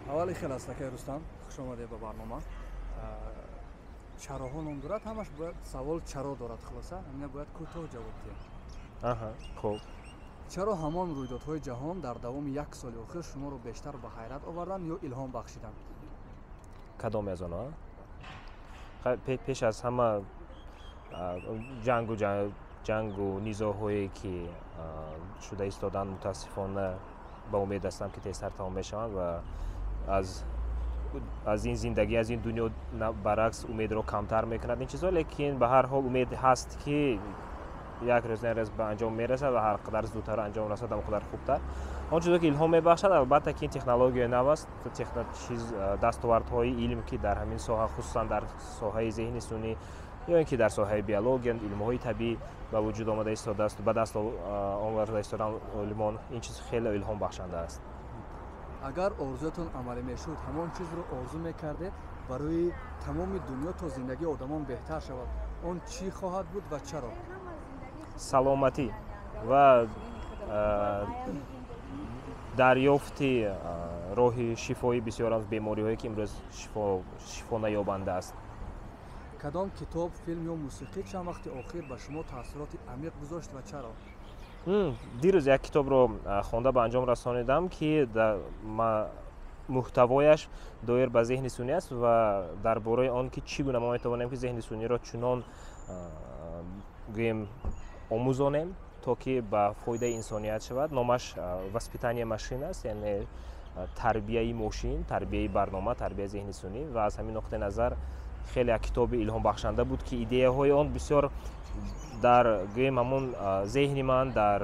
аввали хел астакай Рустам, хуш омадед ба барнома. Чароҳо ном дорад, ҳамаш бояд савол чаро дорад хулоса, ҳамина бояд кӯтоҳ ҷавоб диҳем. Аҳа, хуб. чаро ҳамон рӯйдодҳои ҷаҳон дар давоми як соли охир шуморо бештар ба ҳайрат оварданд ё илҳом бахшиданд? Кадоме аз онҳо? Пеш аз ҳама ҷангу низоъҳое ки шуда истоданд, мутаассифона ба умед ҳастам ки тезтар тамом мешаванд ва аз ин зиндагӣ, аз ин дунё баръакс умедро камтар мекунад ин чизҳо, лекин ба ҳар ҳол умед ҳаст ки як рӯз на як рӯз ба анҷом мерасад ва ҳар қадар зудтар анҷом расад, ҳам қадар хубтар. Он чизо ки илҳом мебахшад, албатта ки ин технологияи нав аст, дастовардҳои илм ки дар ҳамин соҳа, хусусан дар соҳаи зеҳни сунӣ ё ин ки дар соҳаи биология, илмҳои табиӣ ба вуҷуд омада истодааст, ба даст оварда истоданд олимон, ин чиз хеле илҳом бахшанда аст. агар орзуятон амалӣ мешуд, ҳамон чизро орзу мекардед барои тамоми дунё то зиндагии одамон беҳтар шавад, он чӣ хоҳад буд ва чаро? саломатӣ ва дарёфти роҳи шифои бисёр аз бемориҳое ки имрӯз шифо наёбанда аст. кадом китоб, филм ё мусиқӣ чанд вақти охир ба шумо таъссуроти амиқ гузошт ва чаро? дирӯз як китобро хонда ба анҷом расонидам ки муҳтавояш доир ба зеҳни сунӣ аст ва дар бораи он ки чӣ гуна мо метавонем ки зеҳни суниро чунон гӯем омӯзонем то ки ба фоидаи инсоният шавад. Номаш васпитание машин аст, яъне тарбияи мошин, тарбияи барнома, тарбияи зеҳни сунӣ ва аз ҳамин нуқтаи назар хеле як китоби илҳомбахшанда буд ки идеяҳои он бисёр дар гӯем ҳамон зеҳни ман, дар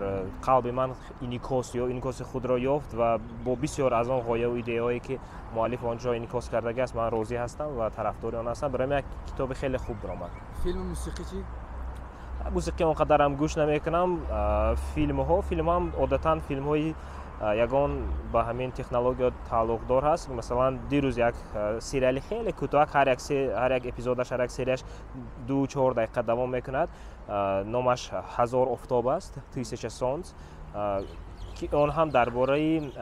қалби ман инъикоси худро ёфт ва бо бисёр аз он ғояву идеяҳое ки муаллиф онҷо инъикос кардагиаст ман розӣ ҳастам ва тарафдори он ҳастам. Барои ман як китоби хеле хуб даромад. филму мусиқӣ чӣ? мусиқӣ он қадарам гӯш намекунам. филмҳоам одатан филмҳои ягон ба ҳамин технология тааллуқдор ҳаст. Масалан, дирӯз як сериали хеле кӯтоҳ, ҳар як эпизодаш, ҳар як серияш 2-4 дақиқа давом мекунад. Номаш ҳазор офтоб аст, 1000 солнц, ки он ҳам дар бораи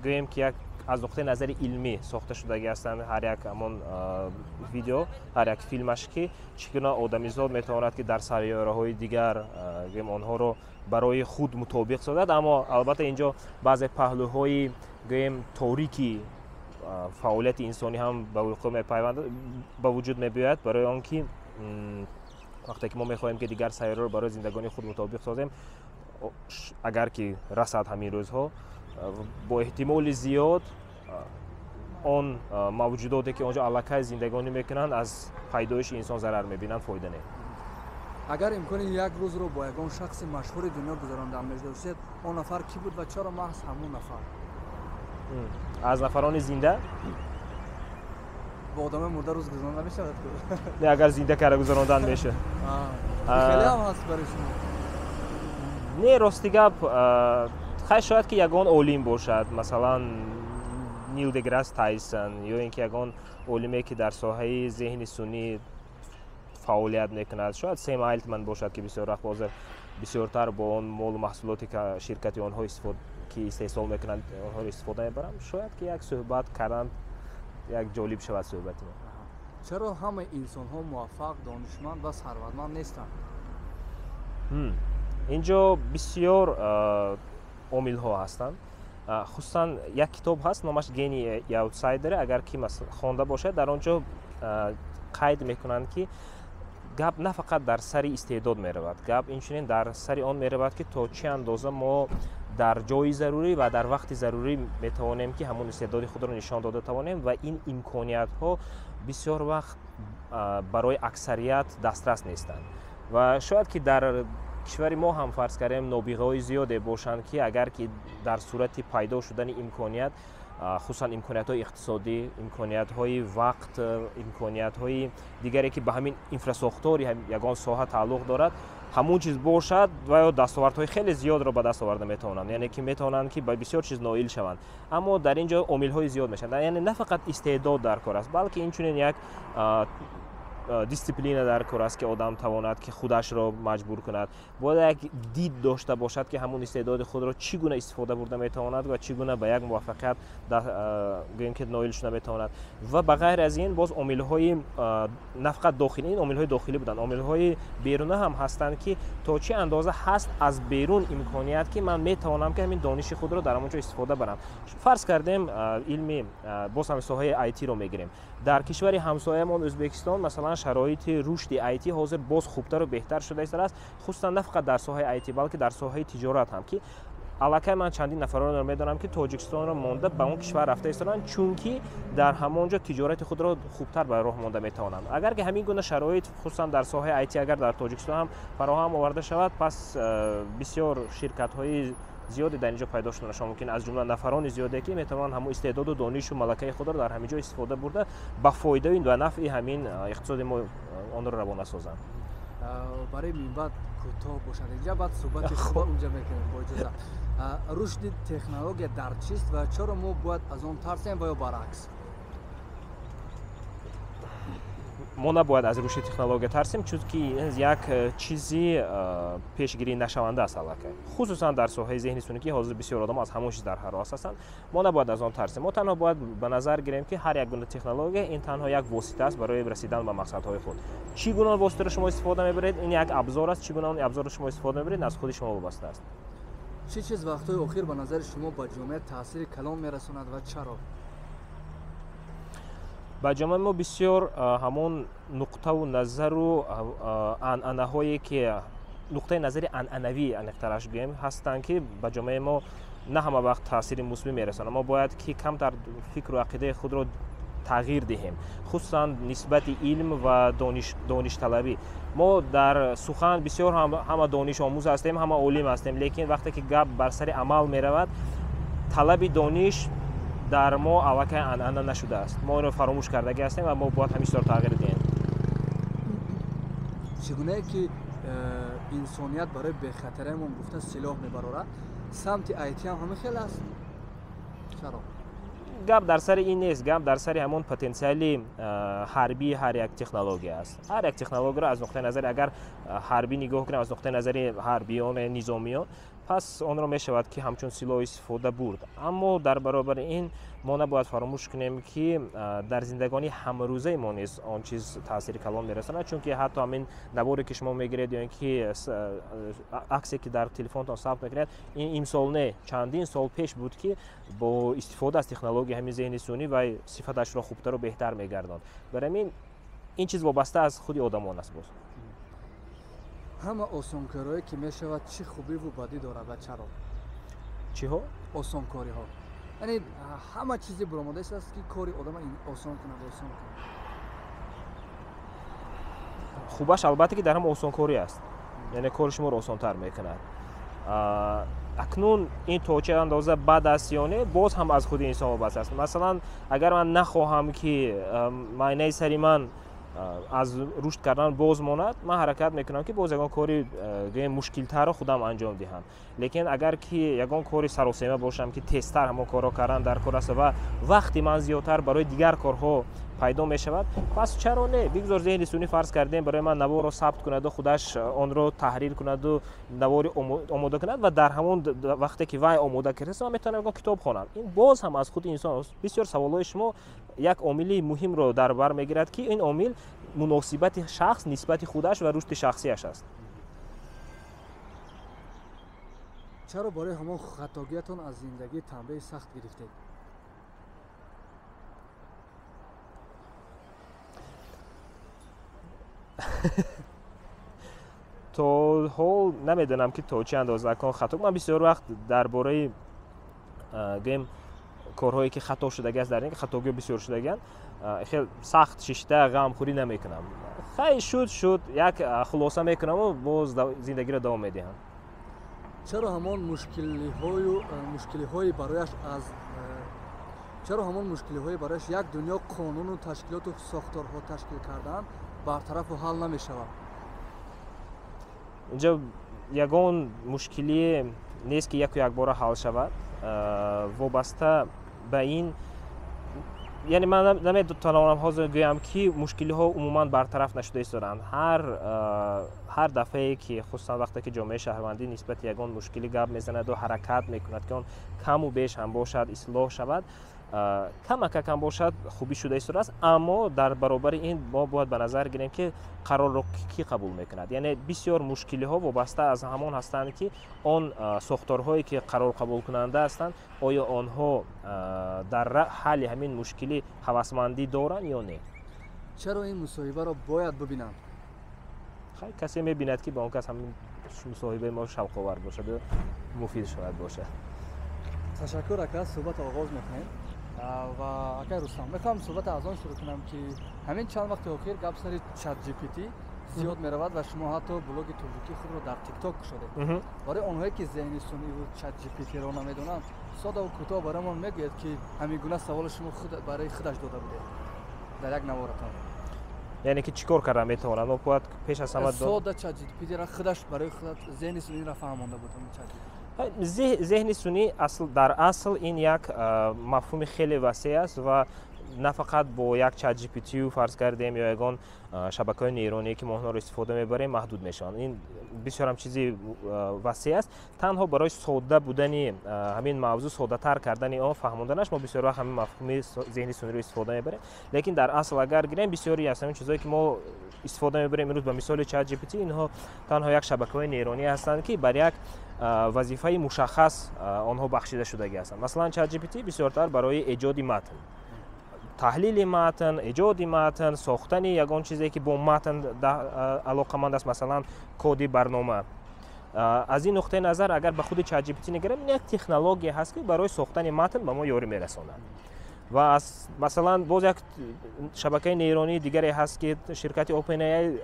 гӯем ки як аз нуқтаи назари илмӣ сохта шудаги ҳастанд ҳар як ҳамон видео, ҳар як филмаш ки чӣ гуна одамизод метавонад ки дар сайёраҳои дигар гӯем онҳоро барои худ мутобиқ созад. Аммо албатта инҷо баъзе паҳлӯҳои гӯем торики фаъолияти инсонӣ ҳам ба вуҷуд мебиёяд, барои он ки вақте ки мо мехоҳем ки дигар сайёраро барои зиндагони худ мутобиқ созем, агар ки расад ҳамин рӯзҳо, бо эҳтимоли зиёд он мавҷудоте ки онҷо аллакай зиндагонӣ мекунанд, аз пайдоиши инсон зарар мебинанд, фоида не. агар имкони як рӯзро бо ягон шахси машҳури дунё гузарондан мешавед, он нафар кӣ буд ва чаро маҳз ҳамон нафар? аз нафарони зинда? бо одамои мурда рӯз гузаронда мешавад? Не, агар зинда карда гузарондан меша. хеле ҳам ҳаст барои шумо. Не, рости гап, хай шояд ки ягон олим бошад, масалан Нил деграсс Тайсон ё ин ки ягон олиме ки дар соҳаи зеҳни сунӣ фаъолият мекунад. Шояд Сэм Алтман бошад ки бисёр вақт ҳозир бисёртар бо он молу маҳсулоте ки ширкати онҳо ки истеҳсол мекунанд онҳоро истифода мебаранд. Шояд ки як суҳбат кардан як ҷолиб шавад суҳбати мо. чаро ҳамаи инсонҳо муваффақ, донишманд ва сарватманд нестанд? инҷо бисёр омилҳо ҳастанд. хусусан як китоб ҳаст, номаш Гении аутсайдер, агар ки хонда бошад, дар он ҷо қайд мекунанд ки гап на фақат дар сари истеъдод меравад, гап инчунин дар сари он меравад ки то чӣ андоза мо дар ҷои зарурӣ ва дар вақти зарурӣ метавонем ки ҳамон истеъдоди худро нишон дода тавонем ва ин имкониятҳо бисёр вақт барои аксарият дастрас нестанд. ва шояд ки дар кишвари мо ҳам фарз кардем нобиғаҳои зиёде бошанд ки агар ки дар сурати пайдо шудани имконият, хусусан имкониятҳои иқтисодӣ, имкониятҳои вақт, имкониятҳои дигаре ки ба ҳамин инфрасохтори ягон соҳа тааллуқ дорад, ҳамун чиз бошад ва ё дастовардҳои хеле зиёдро ба даст оварда метавонанд, яъне ки метавонанд ки ба бисёр чиз ноил шаванд. Аммо дар ин ҷо омилҳои зиёд мешаванд, яъне на фақат истеъдод дар кор аст, балки инчунин як дисциплина дар кор аст ки одам тавонад ки худашро маҷбур кунад. Бояд як дид дошта бошад ки ҳамон истеъдоди худро чӣ гуна истифода бурда метавонад ва чӣ гуна ба як муваффақият гӯем ки ноил шуда метавонад. Ва ба ғайр аз ин боз омилҳои на фақат дохилӣ, ин омилҳои дохилӣ буданд, омилҳои беруна ҳам ҳастанд ки то чӣ андоза ҳаст аз берун имконият ки ман метавонам ки ҳамин дониши худро дар ҳамон ҷо истифода барам. Фарз кардем илми боз ҳам соҳаи IT-ро мегирем. Дар кишвари ҳамсоямон Ӯзбекистон масалан шароити рушди IT ҳозир боз хубтару беҳтар шуда истааст, хусусан на фақат дар соҳаи IT, балки дар соҳаи тиҷорат ҳам ки аллакай ман чандин нафаронро медонам ки Тоҷикистонро монда ба он кишвар рафта истоданд, чунки дар ҳамон ҷо тиҷорати худро хубтар ба роҳ монда метавонанд. Агар ки ҳамин гуна шароит хусусан дар соҳаи IT агар дар Тоҷикистон ҳам фароҳам оварда шавад, пас бисёр ширкатҳои зиёде дар инҷо пайдо шуда шуд, мумкин аз ҷумла нафарони зиёде ки метавонанд ҳамон истеъдоду донишу малакаи худро дар ҳамин ҷо истифода бурда ба фоидаи ва нафъи ҳамин иқтисоди мо онро равона созанд. Барои минбаъд кӯтоҳ бошад инҷа баъд суҳбати худро унҷа мекунем бо иҷозат. Рушди технология дар чист ва чаро мо бояд аз он тарсем ва ё баръакс? мо набояд аз рушди технология тарсем, чунки як чизи пешгирӣ нашаванда аст аллакай. Хусусан дар соҳаи зеҳни сунъӣ ҳозир бисёр одам аз ҳамон чиз дар ҳарос ҳастанд. Мо набояд аз он тарсем. Мо танҳо бояд ба назар гирем ки ҳар як гуна технология ин танҳо як восита аст барои расидан ба мақсадҳои худ. Чӣ гуна воситаро шумо истифода мебаред, ин як абзор аст, чӣ гуна он абзорро шумо истифода мебаред, аз худи шумо вобаста аст. чӣ чиз вақтҳои охир ба назари шумо ба ҷомеа таъсири калон мерасонад ва чаро? ба ҷомеаи мо бисёр ҳамон нуқтаву назару анъанаҳое ки нуқтаи назари анъанавӣ аниқтараш гӯем ҳастанд ки ба ҷомеаи мо на ҳама вақт таъсири мусбӣ мерасонанд. Мо бояд ки камтар фикру ақидаи худро тағйир диҳем, хусусан нисбати илм ва доништалабӣ. Мо дар сухан бисёр ҳама донишомӯз ҳастем, ҳама олим ҳастем, лекин вақте ки гап бар сари амал меравад, талаби дониш дар мо аллакай анъана нашудааст. Мо инро фаромӯш кардагӣ ҳастем ва мо бояд ҳамишро тағйир диҳем. чӣ гунае ки инсоният барои бехатариамон гуфта силоҳ мебарорад, самти IT ҳам ҳамин хел аст? чаро? гап дар сари ин нест, гап дар сари ҳамон потенсиали ҳарбии ҳар як технология аст. Ҳар як технологияро аз нуқтаи назари агар ҳарбӣ нигоҳ кунем, аз нуқтаи назари ҳарбиён низомиён, пас онро мешавад ки ҳамчун силоҳ истифода бурд. Аммо дар баробари ин мо набояд фаромӯш кунем ки дар зиндагони ҳамрӯзаи мо низ он чиз таъсири калон мерасонад, чунки ҳатто ҳамин наборе ки шумо мегиред ё ин ки аксе ки дар телефонтон сабт мекунед, ин имсол не, чандин сол пеш буд ки бо истифода аз технология ҳамин зеҳни сунъӣ вай сифаташро хубтару беҳтар мегардонд. Барои ҳамин ин чиз вобаста аз худи одамон аст. боз ҳама осонкорие ки мешавад чӣ хубиву бадӣ дорад ва чаро? чиҳо? Осонкориҳо. Яъне ҳама чизе буромодаист аст ки кори одама осон кунад, осон кунад. хубаш албатта ки дар ҳама осонкорӣ аст. Яъне кори шуморо осонтар мекунад. акнун ин то чӣ андоза бад аст ё не, боз ҳам аз худи инсон вобаста аст. Масалан, агар ман нахоҳам ки майнаи сари ман аз рушд кардан боз монад, ман ҳаракат мекунам ки боз ягон кори мушкилтарро худам анҷом диҳам. Лекин агар ки ягон кори саросема бошам ки тезтар ҳамон корро кардан дар кор аст ва вақти ман зиёдтар барои дигар корҳо пайдо мешавад, пас чаро не, бигзор зеҳни сунъӣ фарз кардем барои ман наворро сабт кунаду худаш онро таҳрир кунаду навори омода кунад ва дар ҳамон вақте ки вай омода кардааст ман метавонам ягон китоб хонам. Ин боз ҳам аз худи инсон аст. бисёр саволҳои шумо як омили муҳимро дар бар мегирад ки ин омил муносибати шахс нисбати худаш ва рушди шахсияш аст. чаро барои ҳамон хатогиятон аз зиндагӣ танбеҳи сахт гирифтед? то ҳол намедонам ки то чӣ андоза кон хато. Ман бисёр вақт дар бораи гӯем корҳое ки хато шудагӣ аст дар ин хатогиҳо бисёр шудагианд, хел сахт шишта ғамхӯрӣ намекунам. хай шуд як хулоса мекунаму боз зиндагиро давом медиҳам. чаро ҳамон мушкилиҳои барояш як дунё қонуну ташкилоту сохторҳо ташкил кардан бартарафу ҳал намешавад? инҷа ягон мушкилие нест ки яку якбора ҳал шавад. Вобаста ба ин یعنی من نمیتونم حاضر گویم که مشکلی ها عموما برطرف نشده ایستادند. هر دفعه که خصوصا وقتی که جامعه شهروندی نسبت یگان مشکلی گپ میزند و حرکت میکند که اون کم و بیش هم باشد اصلاح شود، کم باشد خوبی شده ایستاده است. اما در برابر این ما باید به نظر گیریم که قرار را کی قبول میکند. یعنی بسیار مشکلی ها وابسته از همان هستند که آن ساختارهایی که قرار قبول کننده هستند آیا آنها در حل همین مشکلی هوسمندی دارند یا نه. چرا این مصاحبه را باید ببینم؟ خیلی کسی میبیند که با اون کس همین مصاحبه ما شوق آور باشد و مفید شود باشد. تشکر اکا، صحبت آغاز میکنیم و اکا رستم میخوام صحبت از آن شروع کنم که همین چند وقت اخیر گپ سر چت جی پی تی زیاد میرود و شما حتی بلوگ توضیحی خود رو در تیک تاک شده. برای اونهایی که ذهن سنی و چت جی پی تی رو نمیدونن ساده و کوتاه برامون میگید که همین گونه سوال شما خود برای خودش داده بوده در یک نوارتان. یعنی که چیکار کردن میتونن ما باید پیش از همه ساده چت جی پی تی را خودش برای خود ذهن سنی را فهمونده بود. ذهن سنی در اصل این یک مفهوم خیلی وسیع است و نه فقط با یک چت جی پی تی فرض کردیم یا یگان شبکه‌های نیرونی که ما اونها رو استفاده میبریم محدود میشن. این بسیار هم چیزی وسیع است. تنها برای ساده بودن همین موضوع، ساده تر کردن آن، فهموندنش ما بسیار وقت همین مفهوم ذهن سنی رو استفاده میبریم. لیکن در اصل اگر گیریم بسیاری از همین چیزایی که ما استفاده میبریم امروز به مثال چت جی پی تی اینها تنها یک شبکه‌های نیرونی هستند که برای یک وظیفه مشخص آنها بخشیده شدگی هستند. مثلا چت جی پی تی بسیارتر برای ایجاد متن، تحلیل متن، ایجاد متن، ساختن یگان چیزی که با متن علاقمند است، مثلا کد برنامه. از این نقطه نظر اگر به خود چت جی پی تی نگریم، این یک تکنولوژی هست که برای ساختن متن به ما یاری میرساند. و مثلا باز یک شبکه نیرونی دیگری هست که شرکت اوپن ای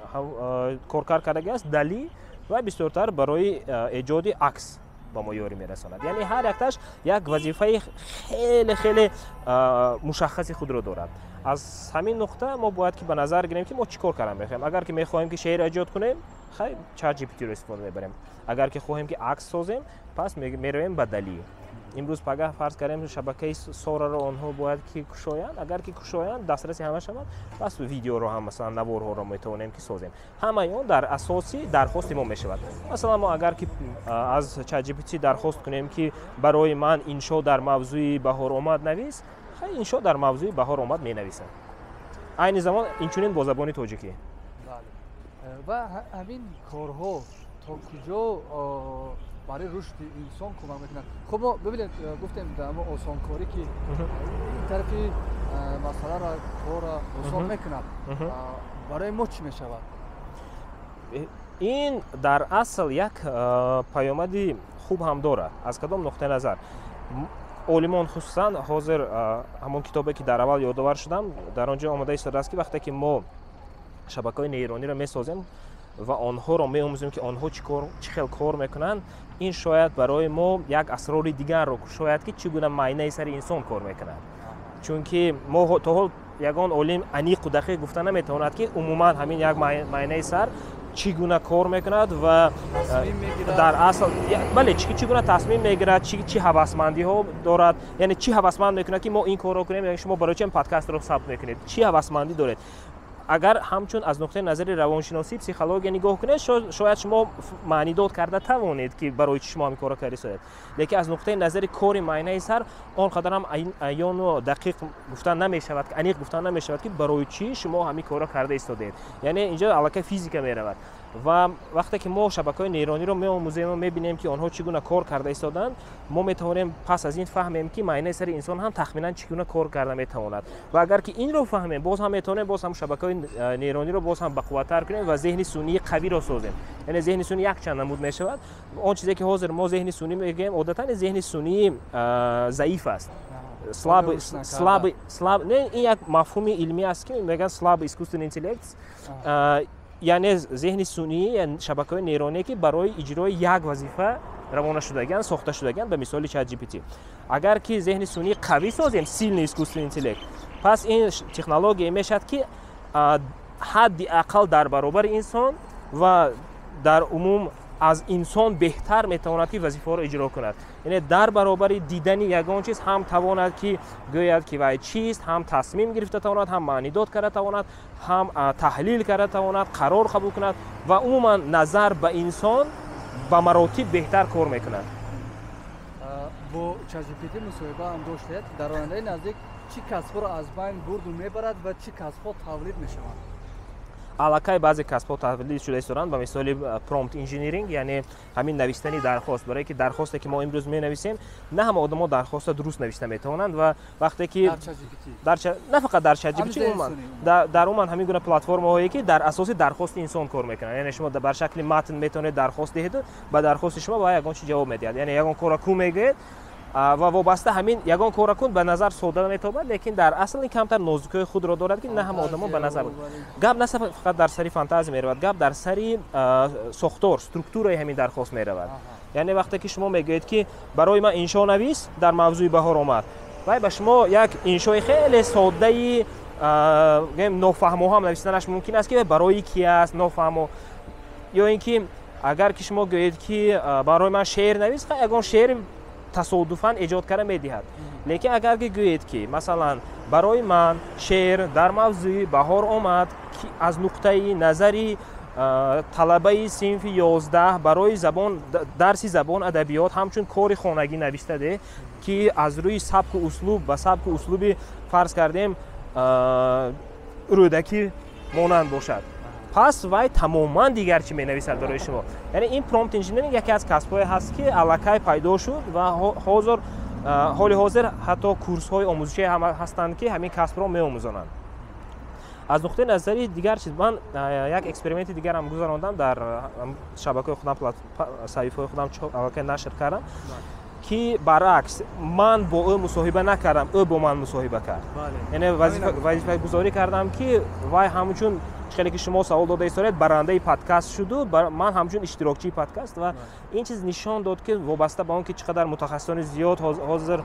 کار کردگی است، دالی، و بسیارتر برای ایجاد عکس با ما یاری میرساند. یعنی هر یکتاش یک وظیفه خیلی خیلی مشخصی خود رو دارد. از همین نقطه ما باید که به نظر گیریم که ما چیکار کردن میخوایم. اگر که میخوایم که شعر ایجاد کنیم، خیلی چت جی پی تی رو استفاده میبریم. اگر که خواهیم که عکس سازیم، پس میرویم به دالی. امروز پگاه فرض کردیم شبکه سورا رو آنها باید که کشایند. اگر که کشایند دسترسی همه شود، پس ویدیو رو هم مثلا نوارها رو میتونیم که سازیم. همه اون در اساسی درخواست ما میشود. مثلا ما اگر که از چت جی پی تی درخواست کنیم که برای من انشا در موضوع بهار آمد نویس، خیلی انشا در موضوع بهار آمد می نویسن. عین زمان اینچنین با زبان تاجیکی. بله. و همین کارها تا کجا برای رشد انسان کمک میکنند؟ خب ما ببینید گفتیم در ما آسان کاری که این طرفی مسئله را کار آسان میکند، برای ما چی میشود؟ این در اصل یک پیامدی خوب هم داره. از کدام نقطه نظر؟ عالمان خصوصا حاضر همون کتابی که در اول یادآور شدم در آنجا آماده ایستاده است که وقتی که ما شبکه‌های نیرونی را میسازیم و آنها را می‌آموزیم که آنها چه خیلی کار میکنن، این شاید برای ما یک اسرار دیگر رو شاید که چگونه معاینه سر انسان کار میکنن. چون که ما تا حال یگان عالم انیق و دقیق گفتن نمیتواند که عموما همین یک معاینه سر چگونه کار میکند و در اصل بله چگونه تصمیم میگیرد، چی هوسمندی ها دارد، یعنی چی هوسمند میکنه که ما این کار رو کنیم. یعنی شما برای چه پادکست رو ثبت میکنید، چی هوسمندی دارید. اگر همچون از نقطه نظر روانشناسی پسیخولوژی نگاه کنید، شاید شما معنی داد کرده توانید که برای چی شما این کارو کردید. لیکن از نقطه نظر کار معاینه سر آنقدر هم عیان و دقیق گفتن نمیشود، که انیق گفتن نمیشود که برای چی شما همین کارو کرده ایستادید. یعنی اینجا علاقه فیزیک میرود و وقتی که ما شبکه‌های نیرونی رو می‌آموزیم و می‌بینیم که آنها چگونه کار کرده ایستادن، ما می‌توانیم پس از این فهمیم که معاینه سر انسان هم تخمینا چگونه کار کرده می‌تواند. و اگر که این رو فهمیم، باز هم می‌تونیم باز هم شبکه‌های نیرونی رو باز هم بقوت‌تر کنیم و ذهن سنی قوی رو سازیم. یعنی ذهن سنی یک چند نمود می‌شود. اون چیزی که حاضر ما ذهن سنی میگیم عادتاً ذهن سنی ضعیف است. سلاب نه، این یک مفهوم علمی است که میگن سلاب اسکوستن اینتلکت. یعنی ذهن سنی یعنی شبکه‌های نیرونی که برای اجرای یک وظیفه روانه شدگان، ساخته شدگان، به مثال چت جی پی تی. اگر که ذهن سنی قوی سازیم، سیل اسکوستن اینتلکت، پس این تکنولوژی میشد که حد اقل در برابر انسان و در عموم از انسان بهتر میتواند که وظیفه را اجرا کند. یعنی در برابر دیدن یگان چیز هم تواند که گوید که وای چیست، هم تصمیم گرفته تواند، هم معنی داد کرده تواند، هم تحلیل کرده تواند، قرار قبول کند و عموما نظر به انسان به مراتب بهتر کار میکند. با ChatGPT مصاحبه هم داشتید. در آینده نزدیک چی کسب‌ها را از بین برد و میبرد و چی کسب‌ها تولید میشوند؟ аллакай баъзе касбҳо тавлид шуда исторанд ба мисоли prompt engineering, яъне ҳамин навистани дархост. Барое ки дархосте ки мо имрӯз менависем, на ҳама одамон дархоста дуруст нависта метавонанд ва вақте ки на фақат дар ChatGPT, умуман дар умуман ҳамин гуна платформаҳое ки дар асоси дархости инсон кор мекунанд. Яъне шумо бар шакли матн метавонед дархост диҳед, ба дархости шумо ба ягон чи ҷавоб медиҳад. Яъне ягон корро ку мегӯед ва вобаста ҳамин ягон корра кун ба назар сода метобад, лекин дар асл ин камтар нозукиҳои худро дорад ки на ҳама одамон ба назар гап на фақат дар сари фантазия меравад, гап дар сари сохтор, структураи ҳамин дархост меравад. яъне вақте ки шумо мегӯед ки барои ман иншонавис дар мавзӯи баҳор омад, вай ба шумо як иншои хеле соддаи нофаҳмо ҳам навистанаш мумкин аст ки барои ки аст нофаҳмо, ё ин ки агар ки шумо гӯед ки барои ман шеър навис, ягон шеъри тасодуфан эҷод карда медиҳад. лекин агар ки гӯед ки масалан барои ман шеър дар мавзӯи баҳор омад ки аз нуқтаи назари талабаи синфи 11 барои забон дарси забон адабиёт ҳамчун кори хонагӣ навистаде ки аз рӯи сабку услуб ба сабку услуби фарз кардем рӯдакӣ монанд бошад, пас вай тамоман дигар чи менависад барои шумо. яъне ин prompt engineering яке аз касбҳое ҳаст ки аллакай пайдо шуд ва ҳозир ҳоли ҳозир ҳатто курсҳои омӯзишие ҳам ҳастанд ки ҳамин касбро меомӯзонанд. аз нуқтаи назари дигар чиз ман як эксперименти дигарам гузарондам, дар шабакаи худам саҳифаи худам аллакай нашр кардам ки баръакс ман бо ӯ мусоҳиба накардам, ӯ бо ман мусоҳиба кард. яъне вазифагузорӣ кардам ки вай ҳамчун хеле ки шумо савол дода исторед барандаи подкаст шуду, ман ҳамчун иштирокчии подкаст ва ин чиз нишон дод ки вобаста ба он ки чиқадар мутахассисони зиёд ҳозир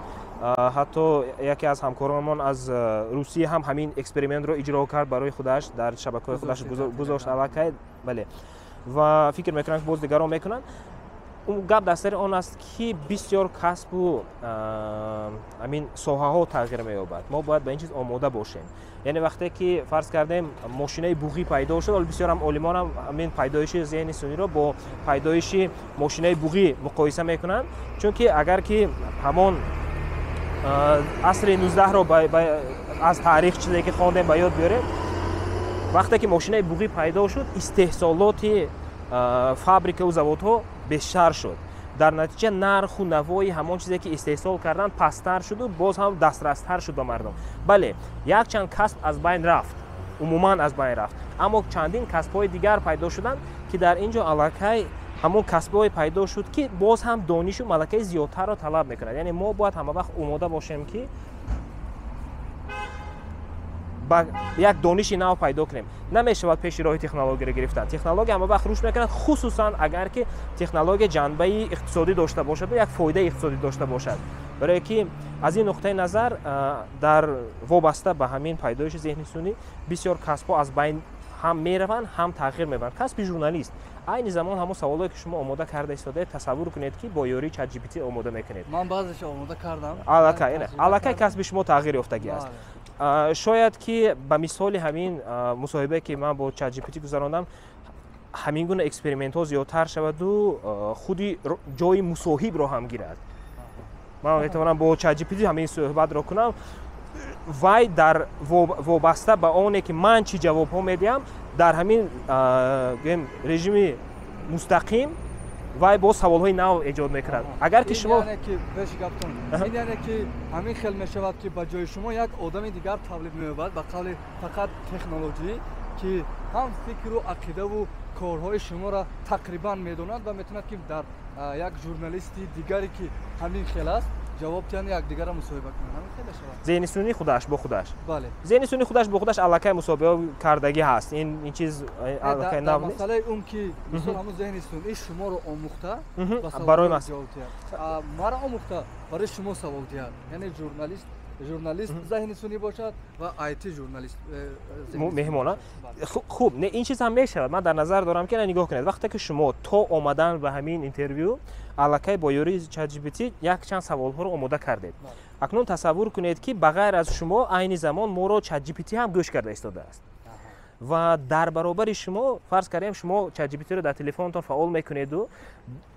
ҳатто яке аз ҳамкоронамон аз русия ҳам ҳамин экспериментро иҷро кард барои худаш дар шабакаҳои худаш гузошт аллакай. бале ва фикр мекунам ки боз дигарон мекунанд. гап дар сари он аст ки бисёр касбу амин соҳаҳо тағйир меёбад. мо бояд ба ин чиз омода бошем. яъне вақте ки фарз кардем мошинаи буғӣ пайдо шуд, бисёрам олимонам амин пайдоиши зеҳни сунъиро бо пайдоиши мошинаи буғӣ муқоиса мекунанд, чунки агар ки ҳамон асри 19-ро аз таърих чизе ки хондем ба ёд биёрем, вақте ки мошинаи буғӣ пайдо шуд, истеҳсолоти фабрикаву заводҳо бештар шуд. дар натиҷа нарху навои ҳамон чизе ки истеҳсол карданд пасттар шуду, боз ҳам дастрастар шуд ба мардум. бале якчанд касб аз байн рафт, умуман аз байн рафт, аммо чандин касбҳои дигар пайдо шуданд ки дар ин ҷо аллакай ҳамон касбҳое пайдо шуд ки боз ҳам донишу малакаи зиёдтарро талаб мекунад. яъне мо бояд ҳама вақт омода бошем ки ба як дониши нав пайдо кунем. намешавад пеши роҳи технологияро гирифтан. технология ҳама вақт рушд мекунад, хусусан агар ки технология ҷанбаи иқтисодӣ дошта бошад ва як фоидаи иқтисодӣ дошта бошад. барое ки аз ин нуқтаи назар дар вобаста ба ҳамин пайдоиши зеҳни сунъӣ бисёр касбҳо аз байн ҳам мераванд, ҳам тағйир мебаранд. касби журналист айни замон ҳамон саволое ки шумо омода карда истодаед, тасаввур кунед ки бо ёрии ChatGPT омода мекунед. ман баъзеашо омода кардам. аллакай касби шумо тағйир ёфтагӣ аст. шояд ки ба мисоли ҳамин мусоҳибае ки ман бо ChatGPT гузарондам, ҳамин гуна экспериментҳо зиёдтар шаваду худи ҷои мусоҳибро ҳам гирад. ман метавонам бо ChatGPT ҳамин суҳбатро кунам, вай дар вобаста ба оне ки ман чӣ ҷавобҳо медиҳам, дар ҳамин режими мустақим вай бо саволҳои нав эҷод мекунад. агар ки шумо ин яъне ки ҳамин хел мешавад ки ба ҷои шумо як одами дигар тавлид меёбад ба қавли фақат технологӣ ки ҳам фикру ақидаву корҳои шуморо тақрибан медонад ва метавонад ки дар як журналисти дигаре ки ҳамин хел аст ҷавоб диҳанд, якдигарро мусоҳиба кунанд. ҳамин хел мешавад. зеҳни сунъӣ худаш бо худаш. бале зеҳни сунъӣ худаш бо худаш аллакай мусоҳиба кардагӣ ҳаст. ин чиз аллакай нав нест. масъалаи он ки мисол ҳамун зеҳни сунъӣ шуморо омӯхта барои мас маро омӯхта барои шумо савол диҳад. яъне журналист журналист зеҳни сунӣ бошад ва IT журналист меҳмона. хуб не ин чиз ҳам мешавад. ман дар назар дорам ки нигоҳ кунед вақте ки шумо то омадан ба ҳамин интервю аллакай бо ёрии ChatGPT якчанд саволҳоро омода кардед. акнун тасаввур кунед ки ба ғайр аз шумо айни замон моро ChatGPT ҳам гӯш карда истодааст ва дар баробари шумо фарз кардем шумо ChatGPT-ро дар телефонтон фаъол мекунеду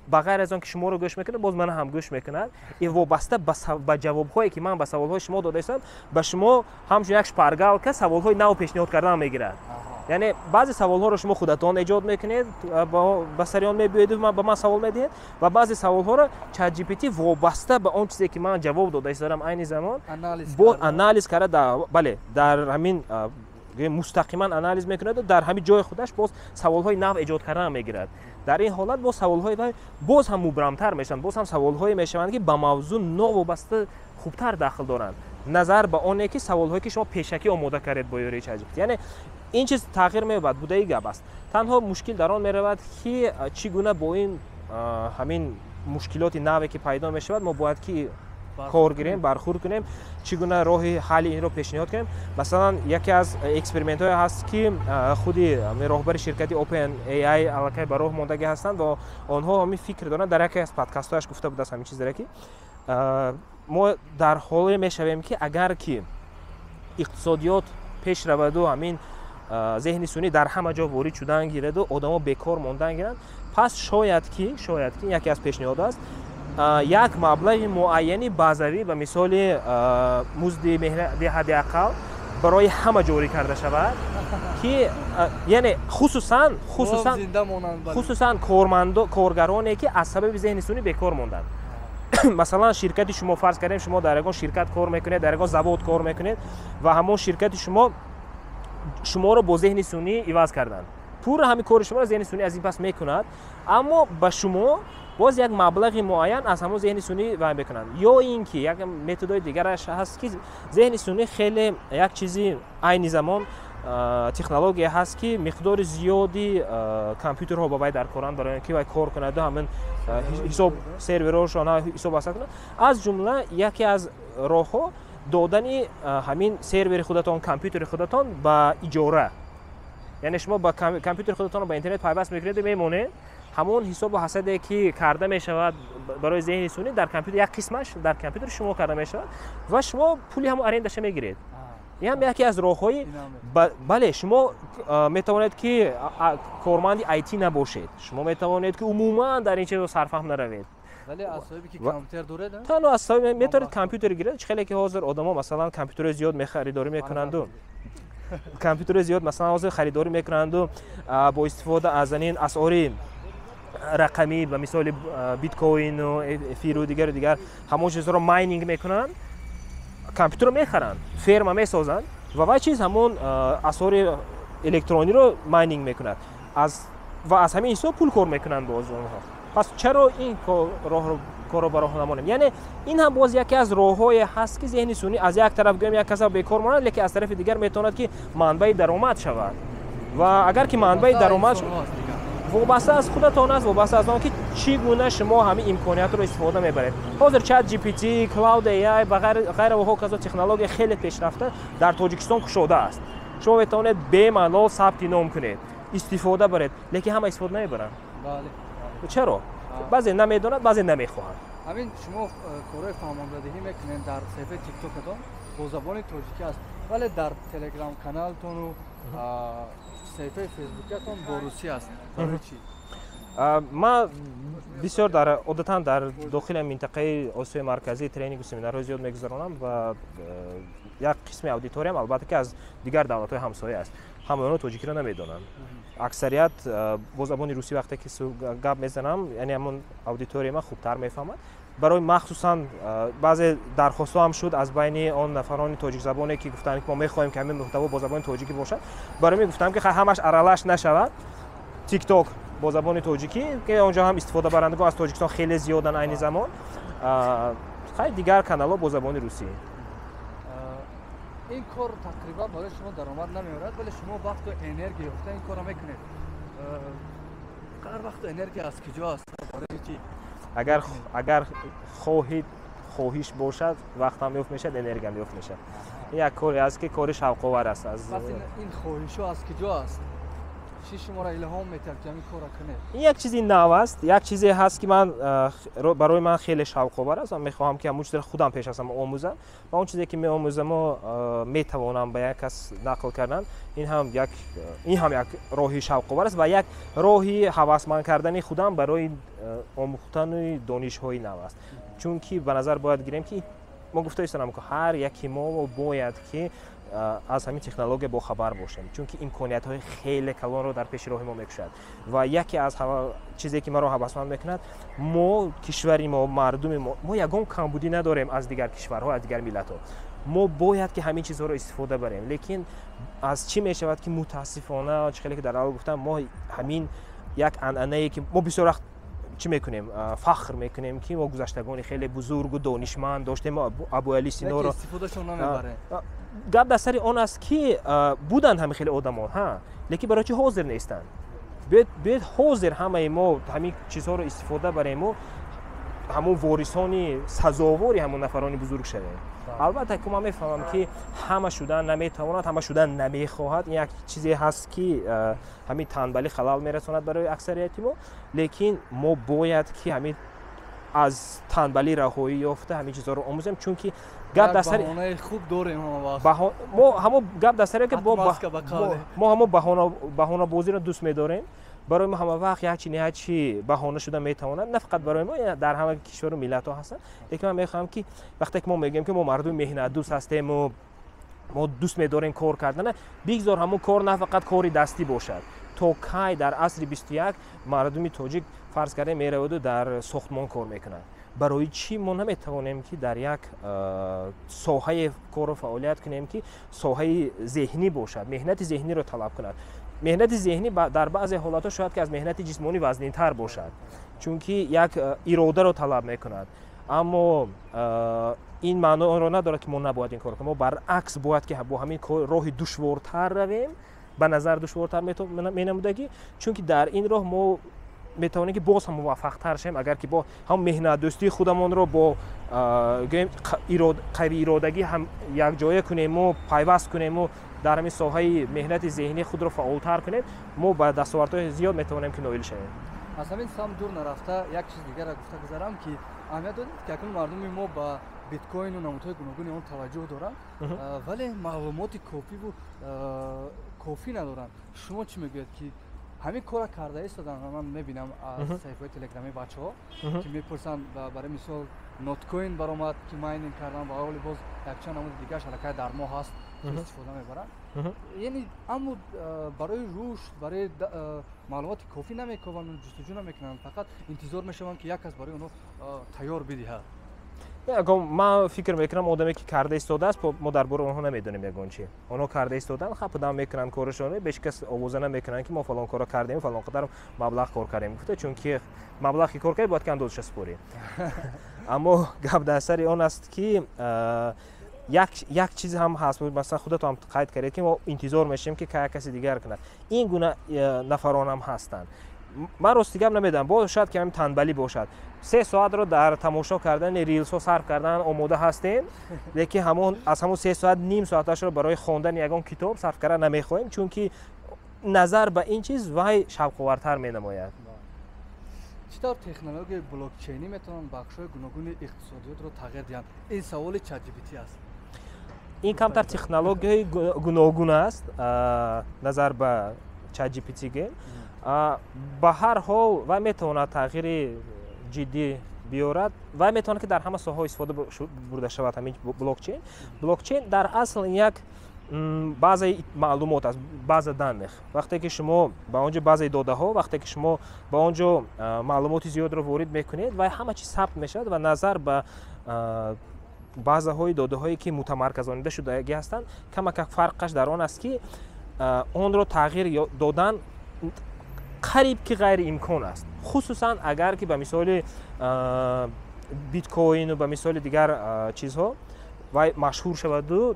ба ғайр аз он ки шуморо гӯш мекунад боз мана ҳам гӯш мекунад и вобаста ба ҷавобҳое ки ман ба саволҳои шумо дода истам ба шумо ҳамчун як шпаргалка саволҳои нав пешниҳод кардан мегирад. яъне баъзе саволҳоро шумо худатон эҷод мекунед ба сари он мебиёеду ба ман савол медиҳед ва баъзе саволҳоро ChatGPT вобаста ба он чизе ки ман ҷавоб дода истодам айни замон анализ карда бале дар ҳамин мустақиман анализ мекунад дар ҳамин ҷои худаш боз саволҳои нав эҷод кардан мегирад. дар ин ҳолат боз саволҳои вай боз ҳам мубрамтар мешаванд, боз ҳам саволҳое мешаванд ки ба мавзӯъ новобаста хубтар дахл доранд назар ба оне ки саволҳое ки шумо пешакӣ омода кардед бо ёрии ChatGPT. яъне ин чиз тағйир меёбад, будаи гап аст. танҳо мушкил дар он меравад ки чӣ гуна бо ин ҳамин мушкилоти наве ки пайдо мешавад мо бояд ки кор гирем, бархурд кунем, чӣ гуна роҳи ҳалли инро пешниҳод кунем. масалан яке аз экспериментҳое ҳаст ки худи роҳбари ширкати OpenAI аллакай ба роҳ мондагӣ ҳастанд ва онҳо ҳамин фикр доранд. дар яке аз подкастҳояш гуфта будааст ҳамин чизеро ки мо дар ҳоле мешавем ки агар ки иқтисодиёт пеш раваду ҳамин зеҳни сунӣ дар ҳама ҷо ворид шудан гираду одамо бекор мондан гиранд, пас шояд ки яке аз пешниҳод аст як маблағи муайяни базавӣ ба мисоли музди меҳнати ҳадди аққал барои ҳама ҷорӣ карда шавад ки яъне хусусан коргароне ки аз сабаби зеҳни сунӣ бекор монданд. масалан ширкати шумо фарз кардем шумо дар ягон ширкат кор мекунед, дар ягон завод кор мекунед ва ҳамон ширкати шуморо бо зеҳни сунӣ иваз карданд. пура ҳамин кори шуморо зеҳни сунӣ аз ин пас мекунад, аммо ба шумо боз як маблағи муайян аз ҳамон зеҳни сунӣ вай мекунанд. ё ин ки як методои дигараш ҳаст ки зеҳни сунӣ хеле як чизи айни замон технология ҳаст ки миқдори зиёди компютерҳо ба вай даркоранд барои он ки вай кор кунаду ҳамин ҳисоб серверошон ҳисоб ҳаста кунад. аз ҷумла яке аз роҳҳо додани ҳамин сервери худатон, компютери худатон ба иҷора. яъне шумо ба компютери худатон ба интернет пайваст мекунед мемонед ҳамон ҳисобу ҳасаде ки карда мешавад барои зеҳни сунӣ дар компютер як қисмаш дар компютери шумо карда мешавад ва шумо пули ҳамон арендаша мегиред. ин ҳам яке аз роҳҳои бале шумо метавонед ки корманди IT набошед, шумо метавонед ки умуман дар ин чизо сарфаҳм наравед. вале аз сабаби ки компютер доред танҳо аз сабаби метавонед компютер гиред. чӣ хеле ки ҳозир одамо масалан компютерҳои зиёд мехаридорӣ мекунанду компютери зиёд масалан ҳозир харидорӣ мекунанду бо истифода аз анин асъори рақамӣ ба мисоли биткоину эфиру дигар ҳамон чизҳоро майнинг мекунанд, компютерро мехаранд, ферма месозанд ва вай чиз ҳамон асъори электрониро майнинг мекунад ва аз ҳамин ҳисоб пул кор мекунанд боз онҳо. пас чаро ин корро ба роҳ намонем? яъне ин ҳам боз яке аз роҳҳое ҳаст ки зеҳни сунӣ аз як тараф гӯем як каса бекор монад, лекин аз тарафи дигар метавонад ки манбаи даромад шавад ва агар ки манбаи даромад вобаста аз худатон аст, вобаста аз он ки чӣ гуна шумо ҳамин имкониятро истифода мебаред. ҳозир ChatGPT, CloudAI ва ғайра ҳоказо технология хеле пешрафта дар Тоҷикистон кушода аст. шумо метавонед бемалол сабти ном кунед, истифода баред, лекин ҳама истифода намебаранд. чаро? баъзе намедонад, баъзе намехоҳанд. ҳамин шумо корои фаҳмондадиҳӣ мекунед дар саҳифаи тиктокатон бо забони тоҷикӣ аст, вале дар телеграм каналтону саҳифаи фейсбукатон бо русӣ аст. чӣ? ман бисёр одатан дар дохили минтақаи Осиёи марказӣ тренингу семинарҳои зиёд мегузаронам ва як қисми аудиториям албатта ки аз дигар давлатҳои ҳамсоя аст. ҳамаи онҳо тоҷикиро намедонанд. аксарият бо забони русӣ вақте ки гап мезанам, яъне ҳамон аудиторияи ман хубтар мефаҳмад. барои махсусан баъзе дархостҳо ҳам шуд аз байни он нафарони тоҷикзабоне ки гуфтанд ки мо мехоҳем ки ҳамин муҳтаво бо забони тоҷикӣ бошад. барои мин гуфтам ки ҳамаш аралаш нашавад. тикток бо забони тоҷикӣ ки онҷо ҳам истифода барандагон аз Тоҷикистон хеле зиёдан айни замон. хай дигар каналҳо бо забони русӣ. ин кор тақрибан барои шумо даромад намеорад, вале шумо вақту энергия ёфта ин корро мекунед. қадар вақту энергия аз киҷо аст? агар خواهش باشد وقت هم میفت میشد انرژی هم میفت میشد یک کاری است که کار شوق آور است از این خواهش ها از کجا است چی شما را الهام میده که این کارا کنه این یک چیزی نو است یک چیزی هست که من برای من خیلی شوق آور است و میخواهم که همون چیزی خودم پیش ازم آموزم و اون چیزی که میآموزم و میتوانم به یک کس نقل کردن این هم یک راهی شوق آور است و یک راهی هوسمند کردن خودم برای آموختن دانش‌های نو است چون که به نظر باید گیریم که ما گفته استم که هر یکی ما باید که از همین تکنولوژی با خبر باشیم چون که امکانیت‌های خیلی کلان رو در پیش راه ما میکشد و یکی از چیزی که ما رو هوسمند میکند ما کشوری ما مردم ما یگان کمبودی نداریم از دیگر کشورها از دیگر ملت‌ها ما باید که همین چیزها رو استفاده بریم لیکن از چی میشود که متاسفانه چه خیلی که در اول گفتم ما همین یک عنعنه‌ای که ما بسیار وقت چی میکنیم فخر میکنیم که ما گذشتگان خیلی بزرگ و دانشمند داشتیم ابو علی سینا رو استفادهشون نمیبره گپ در سر آن است که بودن همه خیلی آدمان ها لیکن برای چی حاضر نیستن بیت حاضر همه ما همین چیزها رو استفاده بریم و همون وارثانی سزاواری همون نفرانی بزرگ شویم البته که ما میفهمم که همه شدن نمیتواند همه شدن نمیخواهد این یک چیزی هست که همین تنبلی خلال میرساند برای اکثریت ما لیکن ما باید که همین از تنبلی رهایی یافته همین چیزا رو آموزیم چون که گپ در سر بهانه خوب داریم ما همون گپ در سر که ما همون بهانه بازی رو دوست می‌داریم برای ما همه وقت یک چی بهانه شده میتواند نه فقط برای ما در همه کشور و ملت ها هستن لیکن من میخوام که وقتی که ما میگیم که ما مردم مهنت دوست هستیم و ما دوست می‌داریم کار کردن بگذار همون کار نه فقط کاری دستی باشد تا کی در عصر 21 مردم تاجیک فرض کرده میرود و در ساختمان کار میکنند برای چی ما نمیتوانیم که در یک ساحه کار و فعالیت کنیم که ساحه ذهنی باشد مهنت ذهنی رو طلب کند مهنت ذهنی در بعضی حالات شاید که از مهنت جسمانی وزن‌تر باشد چون که یک اراده رو طلب میکند اما این معنی رو نداره که ما نباید این کار کنیم ما برعکس باید که با همین راه دشوارتر رویم به نظر دشوارتر مینمودگی چون که در این راه ما میتونیم که باز هم موفق تر شیم اگر که با هم مهنت دوستی خودمون رو با قوی ارادگی هم یک جایه کنیم و پیوست کنیم و در همین ساحه مهنت ذهنی خود رو فعالتر کنیم ما با دستاوردهای زیاد میتونیم که نایل شویم از همین سم دور نرفته یک چیز دیگر را گفته گذارم که اهمیت دارد که اکنون مردم ما با بیت کوین و نمودهای گوناگون آن توجه دارند ولی معلومات کافی ندارند شما چی میگوید که همین کار کرده ایستادن من میبینم از صفحه تلگرامی بچه‌ها که میپرسن برای مثال نوت کوین برآمد که ماینینگ کردن و حالی باز یک چند نمود دیگه شبکه در ماه هست استفاده میبرن یعنی اما برای رشد برای معلومات کافی نمیکنن جستجو نمیکنن فقط انتظار میشون که یک کس برای اونو تیار بدهد من فکر میکنم آدمی که کرده ایستاده است ما درباره اونها نمیدونیم یگان چی اونها کرده ایستادن خب پدام میکنن کارشونه بهش کس آوازه نمیکنن که ما فلان کارا کردیم فلان قدر مبلغ کار کردیم گفته چون که مبلغی کار کردی باید که اندازش سپاری اما گپ در سر اون است که یک چیز هم هست مثلا خودت هم قید کردید که ما انتظار میشیم که کسی دیگر کنه این گونه نفران هم هستند من راستی گپ نمیدم با شاید که همین تنبلی باشد 3 ساعت رو در تماشا کردن ریلز ها صرف کردن آماده هستیم لیکن از همون 3 ساعت نیم ساعتش رو برای خواندن یگان کتاب صرف کردن نمیخوایم چون که نظر به این چیز وای شوق آورتر مینماید چطور تکنولوژی بلاک چینی میتونن بخش‌های گوناگون اقتصادیات رو تغییر دهند این سوال چت جی پی تی است این کمتر تکنولوژی گوناگون است نظر به چت جی پی تی به هر حال و میتونه تغییر جدی بیارد و میتونه که در همه ساحات استفاده برده شود همین بلاک چین در اصل یک بعضی معلومات است بعضی دانش وقتی که شما با اونجا بعضی داده ها وقتی که شما با اونجا معلومات زیاد رو وارد میکنید و همه چیز ثبت میشد و نظر به بعضی های داده هایی که متمرکزانیده شده هستند کمک فرقش در آن است که اون رو تغییر دادن قریب که غیر امکان است خصوصا اگر که به مثال بیت کوین و به مثال دیگر چیزها و مشهور شود و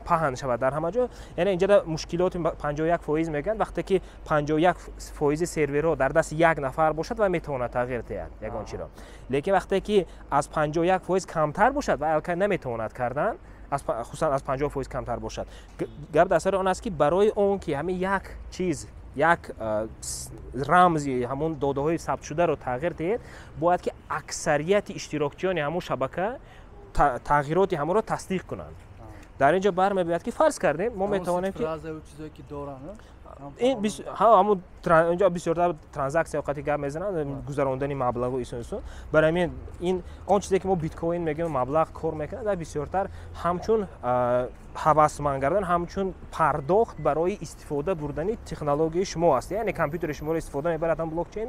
پهن شود در همه جا. یعنی اینجا مشکلات 51% میگن وقتی که 51% سرورها در دست یک نفر باشد و میتونه تغییر دهد یگان چیزا. لیکن وقتی که از 51% کمتر باشد و الکی نمیتواند کردن، خصوصا از 50% کمتر باشد، گرد اثر آن است که برای اون که همین یک چیز، یک رمزی همون داده های ثبت شده رو تغییر دهید، باید که اکثریت اشتراکچیان همون شبکه تغییرات همون رو تصدیق کنند. در اینجا برمی‌آید که فرض کردیم ما میتوانیم که چیزایی که دارن این همون اینجا بسیار ترانزکسیون وقتی گپ میزنن گذراندن مبلغ و ایسون برای این اون چیزی که ما بیت کوین میگیم مبلغ کار میکنه در بسیارتر همچون هوسمند کردن، همچون پرداخت برای استفاده بردن تکنولوژی شما است. یعنی کامپیوتر شما رو استفاده میبرد هم بلاک چین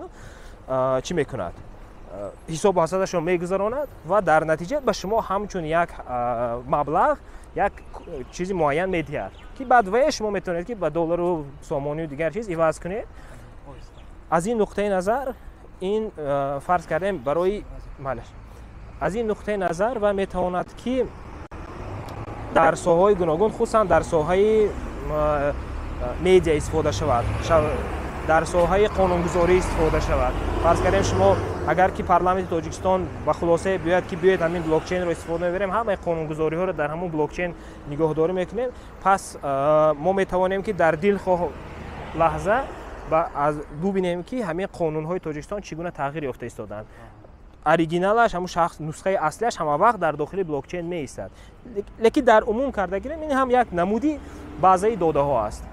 چی میکند، حساب و حسابش رو میگذراند و در نتیجه به شما همچون یک مبلغ یک چیزی معین میدهد که بعد وی شما میتونید که به دلار و سامانی و دیگر چیز عوض کنید. از این نقطه نظر این فرض کردیم برای از این نقطه نظر و میتواند که در ساحه‌های گوناگون خصوصا در ساحه میدیا استفاده شود، در ساحه قانونگذاری استفاده شود. فرض کردیم شما اگر که پارلمانت تاجیکستان با خلاصه بیاد که بیاید همین بلاک چین رو استفاده ببریم، همه قانونگذاری ها رو در همون بلاک چین نگهداری میکنیم، پس ما میتوانیم که در دلخواه لحظه از ببینیم که همین قانون های تاجیکستان چگونه تغییر یافته ایستادند. اوریجینالش همون شخص نسخه اصلیش همه وقت در داخل بلاک چین می ایستد، لیکن در عموم کرده گیریم این هم یک نمودی بعضی داده ها است.